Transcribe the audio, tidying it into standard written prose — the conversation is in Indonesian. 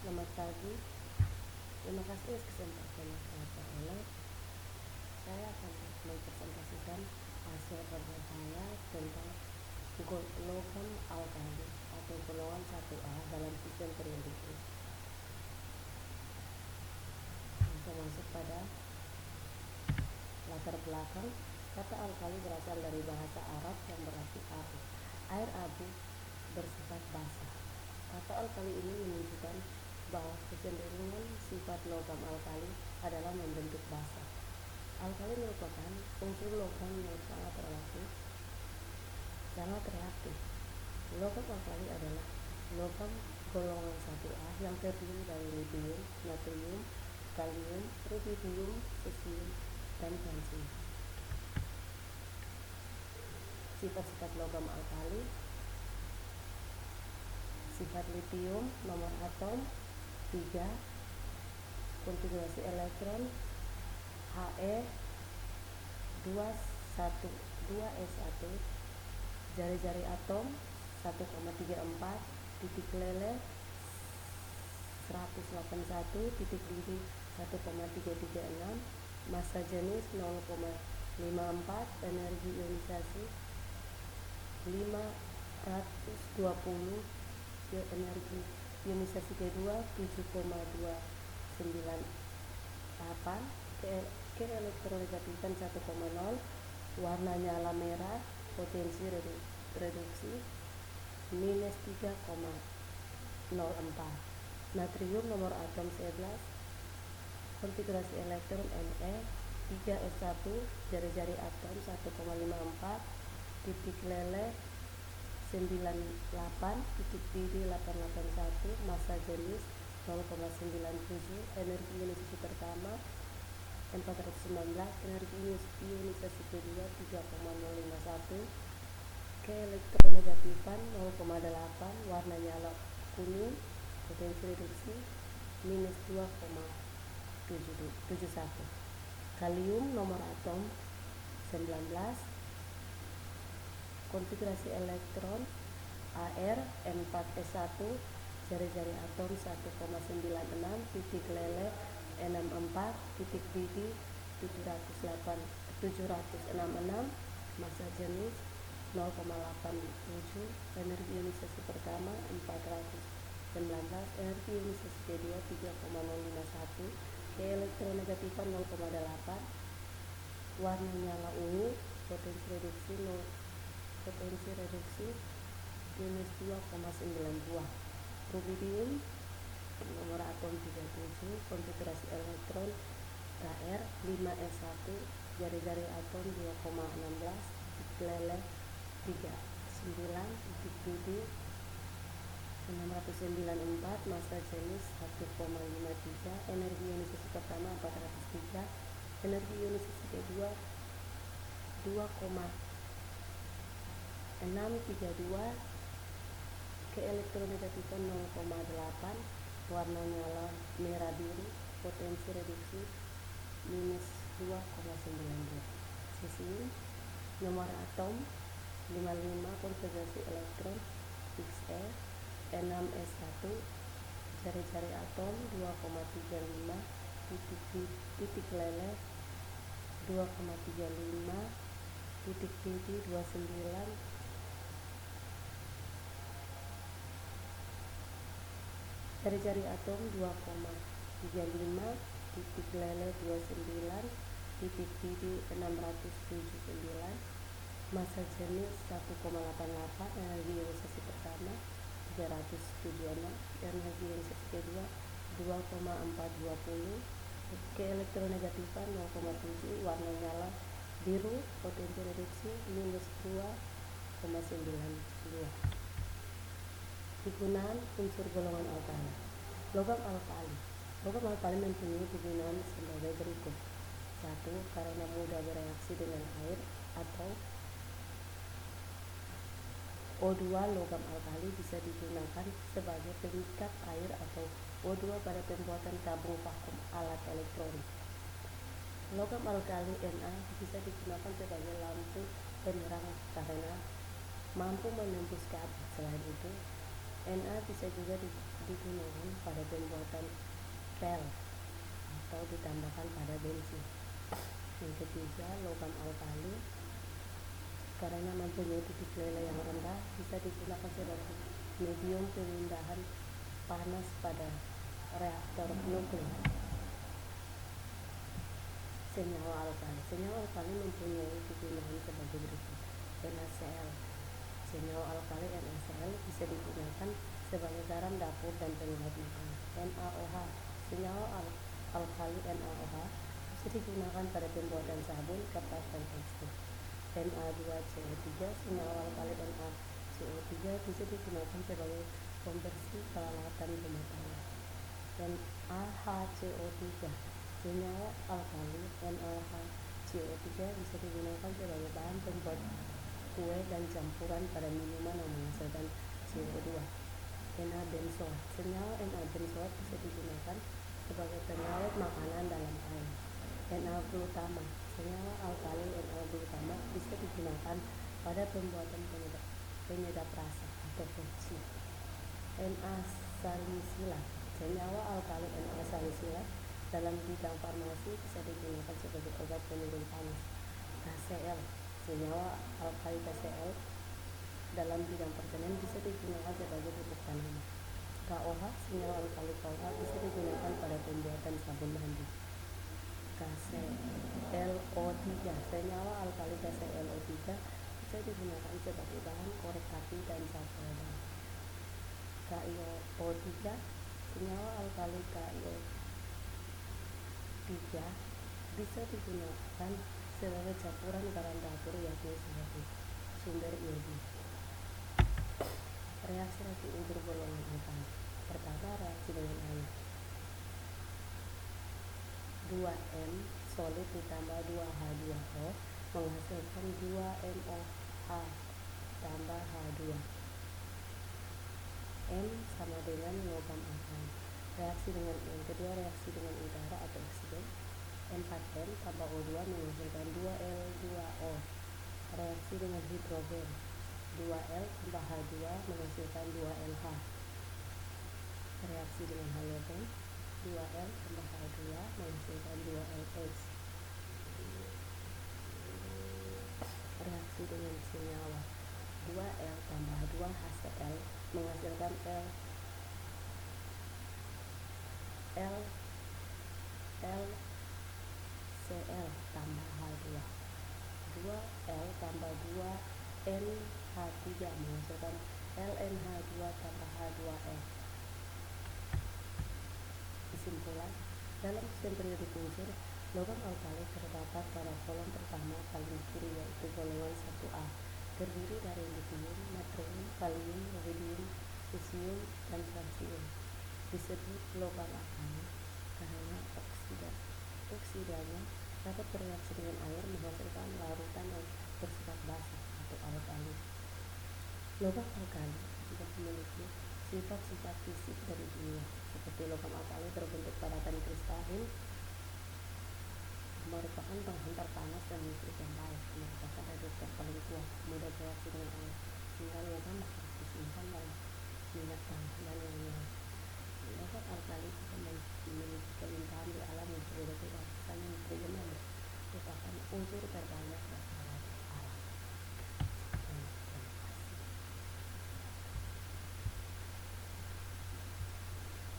selamat pagi. Terima kasih atas kesempatan yang saya peroleh. Saya akan mempresentasikan hasil kerja saya tentang logam alkali atau golongan 1A dalam sistem periodik. Langsung masuk pada latar belakang. Kata alkali berasal dari bahasa Arab yang berarti abu. Air abu bersifat basah. Kata alkali ini menunjukkan bahwa kecenderungan sifat logam alkali adalah membentuk basa. Alkali merupakan unsur logam yang sangat reaktif. Logam alkali adalah logam golongan 1A yang terdiri dari lithium, natrium, kalium, rubidium, cesium, dan kalsium. Sifat-sifat logam alkali: sifat lithium, nomor atom 3, konfigurasi elektron He 2s1, jari-jari atom 1,34, titik lele 181, titik didih 1,336, massa jenis 0,54, energi ionisasi 520, energi ionisasi kedua 7,298, keelektronegativan 1,0, warna nyala merah, potensi reduksi minus 3,04. Natrium nomor atom 11, konfigurasi elektron Ne 3s1, jari-jari atom 1,54, titik lele 98, titik didih 881, massa jenis 0,97, energi ionisasi pertama 419, energi ionisasi kedua 3,051, keelektronegativan 0,8, warna nyala kuning, potensi reduksi minus 2,71. Kalium nomor atom 19, konfigurasi elektron Ar 4s1, jari-jari atom 1,96, titik lele 64, titik didih 766, massa jenis 0,87, energi ionisasi pertama 419, energi ionisasi kedua 3,051, keelektronegativan 0,8, warna nyala ungu, potensi reduksi minus 2,92. Rubidium nomor atom 37, konfigurasi elektron Kr 5s1, jari-jari atom 2,16, titik lele 39, titik didih 694, massa jenis 1,53, energi ionisasi pertama 403, energi ionisasi kedua 2,632, keelektronegativan 0,8, warna nyala merah biru, potensi reduksi minus 2,92. Cesium nomor atom 55, konfigurasi elektron Xe 6s1, jari-jari atom 2,35, titik lele 2,35, titik didih 29, jari-jari atom 2,35, titik lele 29, titik didih 679, massa jenis 1,88, energi ionisasi pertama 376, energi ionisasi kedua 2,420, keelektronegativan 0,7, warna nyala biru, potensi reduksi minus 2,92. Kegunaan unsur golongan alkali. Logam alkali mempunyai kegunaan sebagai berikut. 1. Karena mudah bereaksi dengan air atau O2, logam alkali bisa digunakan sebagai pengikat air atau O2 pada pembuatan tabung vakum alat elektronik. Logam alkali Na bisa digunakan sebagai lampu penerang karena mampu menembus kabel. Selain itu, Na bisa juga digunakan pada pembuatan pel atau ditambahkan pada bensin. Yang ketiga, logam alkali karena mempunyai titik leleh yang rendah bisa digunakan sebagai medium pemindahan panas pada reaktor nuklir. Senyawa alkali mempunyai kegunaan sebagai berikut. NaCl. Senyawa alkali NaCl bisa digunakan sebagai garam dapur dan penyedap makanan. NaOH. Senyawa alkali NaOH bisa digunakan pada pembuatan sabun, kertas, dan tekstil. Na2CO3. Senyawa alkali NaCO3 bisa digunakan sebagai pembersih peralatan rumah tangga. NaHCO3. Senyawa alkali NaHCO3 bisa digunakan sebagai bahan pembuat kue dan campuran pada minuman yang menghasilkan CO2. Na-benzoat. Senyawa Na-benzoat bisa digunakan sebagai pengawet makanan dalam air. Na-glutamat. Senyawa alkali Na-glutamat bisa digunakan pada pembuatan penyedap rasa atau fungsi. Na-salisilat. Senyawa alkali Na-salisilat dalam bidang farmasi bisa digunakan sebagai obat penurun panas. KCl. Senyawa alkali KCl dalam bidang pertanian bisa digunakan sebagai pupuk tanaman. KOH. Senyawa alkali KOH bisa digunakan pada pembuatan sabun mandi. KClO3. Senyawa alkali KClO3 bisa digunakan sebagai bahan korek api dan zat peredam. KiO3. Senyawa alkali KiO3 bisa digunakan sebagai campuran garam dapur yakni sebagai sumber iodin. Reaksi hydrogen golongan alkali. Pertama, reaksi dengan air. 2N solid ditambah 2H2O menghasilkan 2NOH tambah H2. N sama dengan logam alkali. Reaksi dengan yang kedua, reaksi dengan udara atau oksigen. 4N tambah O2 menghasilkan 2L2O. Reaksi dengan hidrogen. 2L tambah H2 menghasilkan 2LH. Reaksi dengan halogen. 2L tambah H2 menghasilkan 2LH. Reaksi dengan senyawa. 2L tambah 2HCl menghasilkan LCl tambah H2. 2L tambah 2NH3 menghasilkan LNH2 tambah H2L. Kesimpulan, dalam sistem periodik unsur, logam alkali terdapat pada kolom pertama paling kiri yaitu golongan 1A, terdiri dari litium, natrium, kalium, iridium, cesium, dan transium. Disebut logam alkali karena oksidanya dapat bereaksi dengan air menghasilkan larutan yang bersifat basa atau alkali. Logam alkali juga memiliki sifat-sifat fisik dari kimia, seperti logam alkali berbentuk padatan kristalin, merupakan penghantar panas dan listrik yang baik, merupakan reduktor paling kuat, mudah bereaksi dengan air.